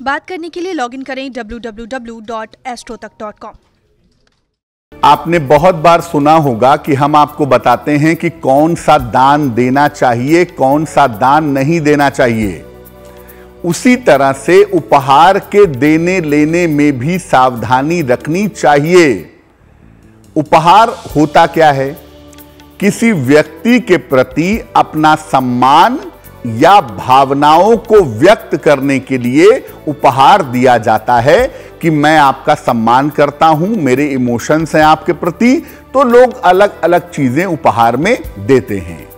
बात करने के लिए लॉगिन करें www.astrotak.com। आपने बहुत बार सुना होगा कि हम आपको बताते हैं कि कौन सा दान देना चाहिए, कौन सा दान नहीं देना चाहिए। उसी तरह से उपहार के देने लेने में भी सावधानी रखनी चाहिए। उपहार होता क्या है? किसी व्यक्ति के प्रति अपना सम्मान या भावनाओं को व्यक्त करने के लिए उपहार दिया जाता है कि मैं आपका सम्मान करता हूं, मेरे इमोशंस हैं आपके प्रति, तो लोग अलग अलग चीजें उपहार में देते हैं।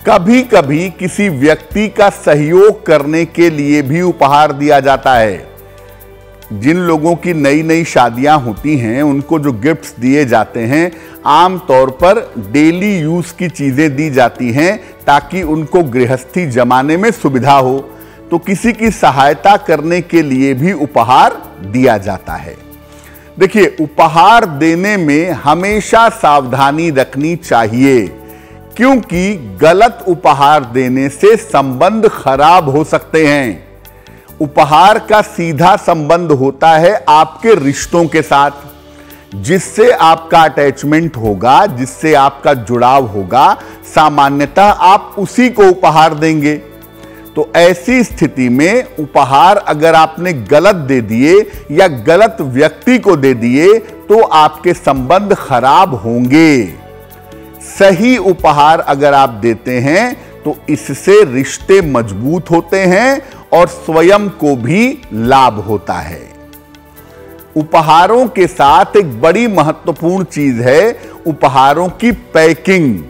कभी कभी किसी व्यक्ति का सहयोग करने के लिए भी उपहार दिया जाता है। जिन लोगों की नई नई शादियां होती हैं उनको जो गिफ्ट्स दिए जाते हैं आमतौर पर डेली यूज की चीजें दी जाती हैं ताकि उनको गृहस्थी जमाने में सुविधा हो। तो किसी की सहायता करने के लिए भी उपहार दिया जाता है। देखिए, उपहार देने में हमेशा सावधानी रखनी चाहिए, क्योंकि गलत उपहार देने से संबंध खराब हो सकते हैं। उपहार का सीधा संबंध होता है आपके रिश्तों के साथ, जिससे आपका अटैचमेंट होगा, जिससे आपका जुड़ाव होगा, सामान्यतः आप उसी को उपहार देंगे। तो ऐसी स्थिति में उपहार अगर आपने गलत दे दिए या गलत व्यक्ति को दे दिए तो आपके संबंध खराब होंगे। सही उपहार अगर आप देते हैं तो इससे रिश्ते मजबूत होते हैं और स्वयं को भी लाभ होता है। उपहारों के साथ एक बड़ी महत्वपूर्ण चीज है उपहारों की पैकिंग।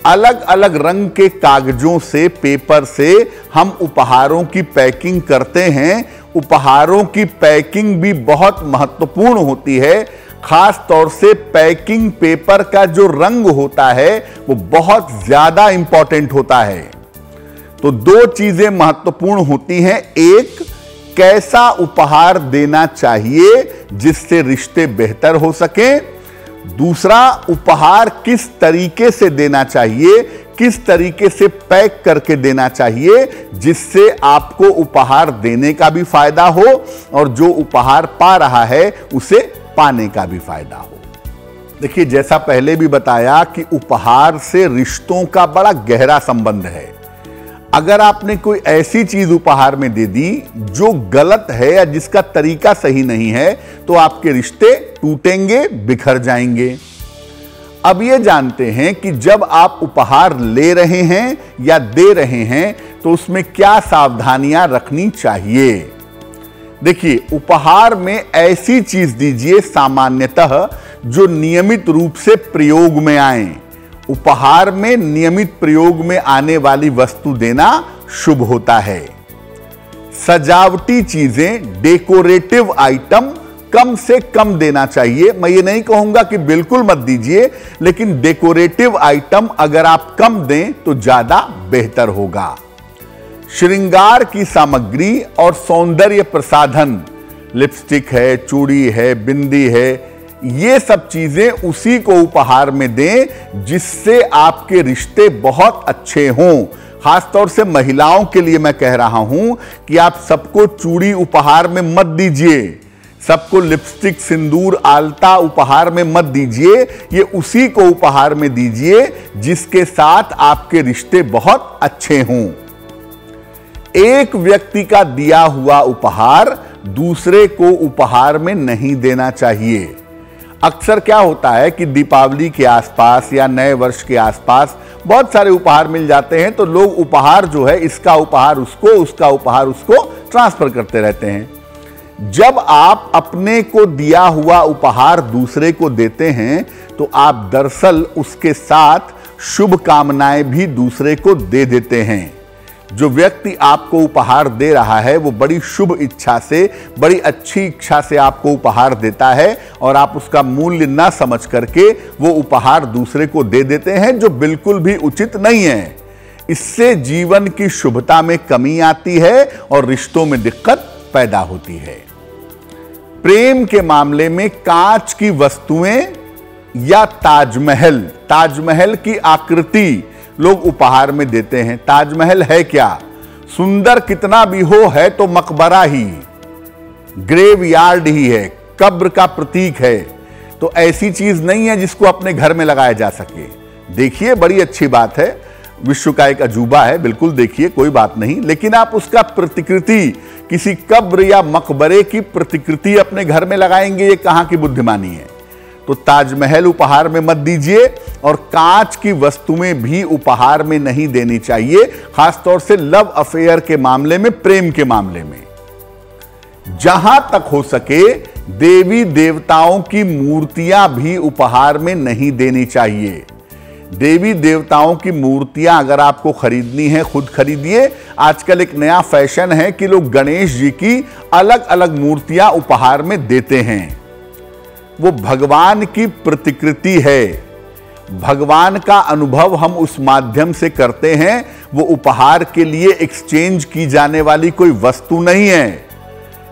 अलग अलग रंग के कागजों से, पेपर से हम उपहारों की पैकिंग करते हैं। उपहारों की पैकिंग भी बहुत महत्वपूर्ण होती है। खास तौर से पैकिंग पेपर का जो रंग होता है वो बहुत ज्यादा इंपॉर्टेंट होता है। तो दो चीजें महत्वपूर्ण होती हैं। एक, कैसा उपहार देना चाहिए जिससे रिश्ते बेहतर हो सके। दूसरा, उपहार किस तरीके से देना चाहिए, किस तरीके से पैक करके देना चाहिए जिससे आपको उपहार देने का भी फायदा हो और जो उपहार पा रहा है उसे पाने का भी फायदा हो। देखिए, जैसा पहले भी बताया कि उपहार से रिश्तों का बड़ा गहरा संबंध है। अगर आपने कोई ऐसी चीज उपहार में दे दी जो गलत है या जिसका तरीका सही नहीं है तो आपके रिश्ते टूटेंगे, बिखर जाएंगे। अब ये जानते हैं कि जब आप उपहार ले रहे हैं या दे रहे हैं तो उसमें क्या सावधानियां रखनी चाहिए। देखिए, उपहार में ऐसी चीज दीजिए सामान्यतः जो नियमित रूप से प्रयोग में आए। उपहार में नियमित प्रयोग में आने वाली वस्तु देना शुभ होता है। सजावटी चीजें, डेकोरेटिव आइटम कम से कम देना चाहिए। मैं ये नहीं कहूंगा कि बिल्कुल मत दीजिए, लेकिन डेकोरेटिव आइटम अगर आप कम दें तो ज्यादा बेहतर होगा। श्रृंगार की सामग्री और सौंदर्य प्रसाधन, लिपस्टिक है, चूड़ी है, बिंदी है, ये सब चीजें उसी को उपहार में दें जिससे आपके रिश्ते बहुत अच्छे हों। खासतौर से महिलाओं के लिए मैं कह रहा हूं कि आप सबको चूड़ी उपहार में मत दीजिए, सबको लिपस्टिक, सिंदूर, आलता उपहार में मत दीजिए। ये उसी को उपहार में दीजिए जिसके साथ आपके रिश्ते बहुत अच्छे हों। एक व्यक्ति का दिया हुआ उपहार दूसरे को उपहार में नहीं देना चाहिए। अक्सर क्या होता है कि दीपावली के आसपास या नए वर्ष के आसपास बहुत सारे उपहार मिल जाते हैं, तो लोग उपहार जो है, इसका उपहार उसको, उसका उपहार उसको ट्रांसफर करते रहते हैं। जब आप अपने को दिया हुआ उपहार दूसरे को देते हैं तो आप दरअसल उसके साथ शुभ कामनाएं भी दूसरे को दे देते हैं। जो व्यक्ति आपको उपहार दे रहा है वो बड़ी शुभ इच्छा से, बड़ी अच्छी इच्छा से आपको उपहार देता है और आप उसका मूल्य ना समझ करके वो उपहार दूसरे को दे देते हैं, जो बिल्कुल भी उचित नहीं है। इससे जीवन की शुभता में कमी आती है और रिश्तों में दिक्कत पैदा होती है। प्रेम के मामले में कांच की वस्तुएं या ताजमहल की आकृति लोग उपहार में देते हैं। ताजमहल है क्या? सुंदर कितना भी हो, है तो मकबरा ही, ग्रेव यार्ड ही है, कब्र का प्रतीक है। तो ऐसी चीज नहीं है जिसको अपने घर में लगाया जा सके। देखिए, बड़ी अच्छी बात है, विश्व का एक अजूबा है, बिल्कुल देखिए, कोई बात नहीं, लेकिन आप उसका प्रतिकृति, किसी कब्र या मकबरे की प्रतिकृति अपने घर में लगाएंगे, ये कहां की बुद्धिमानी है। तो ताजमहल उपहार में मत दीजिए, और कांच की वस्तुएं भी उपहार में नहीं देनी चाहिए, खासतौर से लव अफेयर के मामले में, प्रेम के मामले में। जहां तक हो सके देवी देवताओं की मूर्तियां भी उपहार में नहीं देनी चाहिए। देवी देवताओं की मूर्तियां अगर आपको खरीदनी है, खुद खरीदिए। आजकल एक नया फैशन है कि लोग गणेश जी की अलग अलग मूर्तियां उपहार में देते हैं। वो भगवान की प्रतिकृति है, भगवान का अनुभव हम उस माध्यम से करते हैं, वो उपहार के लिए एक्सचेंज की जाने वाली कोई वस्तु नहीं है।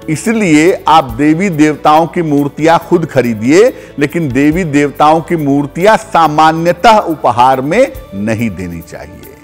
इसलिए आप देवी देवताओं की मूर्तियां खुद खरीदिए, लेकिन देवी देवताओं की मूर्तियां सामान्यतः उपहार में नहीं देनी चाहिए।